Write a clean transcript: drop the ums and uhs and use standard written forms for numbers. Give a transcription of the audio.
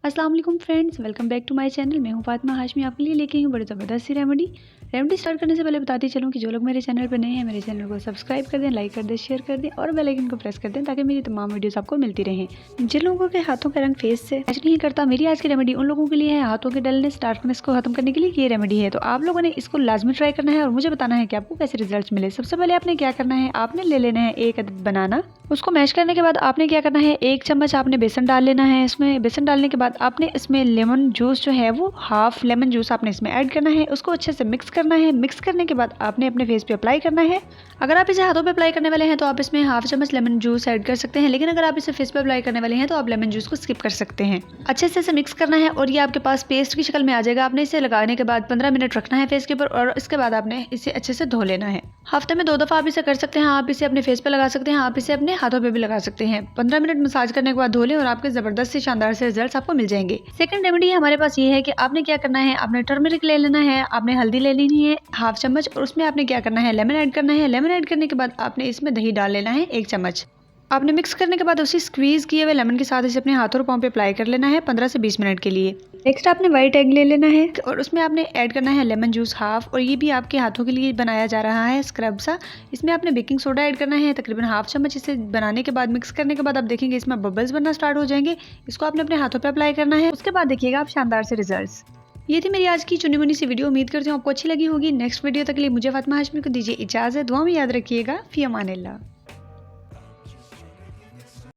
अस्सलाम वालेकुम friends, welcome back to my channel. मैं हूं फातिमा हाशमी, आपके लिए लेके आई हूं बड़ी ज़बरदस्त सी रेमेडी स्टार्ट करने से पहले बताती चलूं कि जो लोग मेरे चैनल पर नए हैं मेरे चैनल को सब्सक्राइब कर दें, लाइक कर दें, शेयर कर दें और बेल आइकन को प्रेस कर दें ताकि मेरी तमाम वीडियोस आपको मिलती रहें। जिन लोगों के हाथों का रंग फेस से मैच नहीं करता, मेरी आज की रेमेडी उन लोगों के लिए है हाथों के डलनेस डार्कनेस को खत्म करने के लिए ये रेमेडी है। तो आप लोगों ने इसको लाजमी ट्राई करना है और मुझे बताना है कि आपको कैसे रिजल्ट मिले। सबसे पहले आपने क्या करना है, आपने ले लेना है एक अदद बनाना। उसको मैश करने के बाद आपने क्या करना है, एक चम्मच आपने बेसन डाल लेना है। इसमें बेसन डालने के बाद आपने इसमें लेमन जूस जो है वो हाफ लेमन जूस आपने इसमें ऐड करना है। उसको अच्छे से मिक्स करना है। मिक्स करने के बाद आपने अपने फेस पे अप्लाई करना है। अगर आप इसे हाथों पे अप्लाई करने वाले हैं तो आप इसमें हाफ चम्मच लेमन जूस ऐड कर सकते हैं, लेकिन अगर आप इसे फेस पे अप्लाई करने वाले हैं तो आप लेमन जूस को स्किप कर सकते हैं। अच्छे से इसे मिक्स करना है और ये आपके पास पेस्ट की शक्ल में आ जाएगा। आपने इसे लगाने के बाद 15 मिनट रखना है फेस के ऊपर और इसके बाद आपने इसे अच्छे से धो लेना है। हफ्ते में 2 दफ़ा आप इसे कर सकते हैं। आप इसे अपने फेस पे लगा सकते हैं, आप इसे अपने हाथों पे भी लगा सकते हैं। 15 मिनट मसाज करने के बाद धो लें और आपके जबरदस्त से शानदार से रिजल्ट्स आपको मिल जाएंगे। सेकंड रेमेडी हमारे पास ये है कि आपने क्या करना है, आपने टर्मरिक ले लेना है, आपने हल्दी ले लेनी है हाफ चम्मच और उसमें आपने क्या करना है, लेमन ऐड करना है। लेमन ऐड करने के बाद आपने इसमें दही डाल लेना है 1 चम्मच। आपने मिक्स करने के बाद उसी स्क्वीज किए हुए लेमन के साथ इसे अपने हाथों और पाँव पे अप्लाई कर लेना है 15 से 20 मिनट के लिए। नेक्स्ट आपने वाइट एग ले लेना है और उसमें आपने ऐड करना है लेमन जूस हाफ, और ये भी आपके हाथों के लिए बनाया जा रहा है स्क्रब सा। इसमें आपने बेकिंग सोडा ऐड करना है तकरीबन हाफ चम्मच। इसे बनाने के बाद मिक्स करने के बाद आप देखेंगे इसमें बबल्स बनना स्टार्ट हो जाएंगे। इसको आपने अपने हाथों पर अप्लाई करना है। उसके बाद देखिएगा आप शानदार से रिजल्ट्स। ये थी मेरी आज की चुनी मुनी सी वीडियो। उम्मीद करती हूँ आपको अच्छी लगी होगी। नेक्स्ट वीडियो तक के लिए मुझे फातिमा हाशमी को दीजिए इजाज़त। दुआ में याद रखिएगा। फी अमान अल्लाह।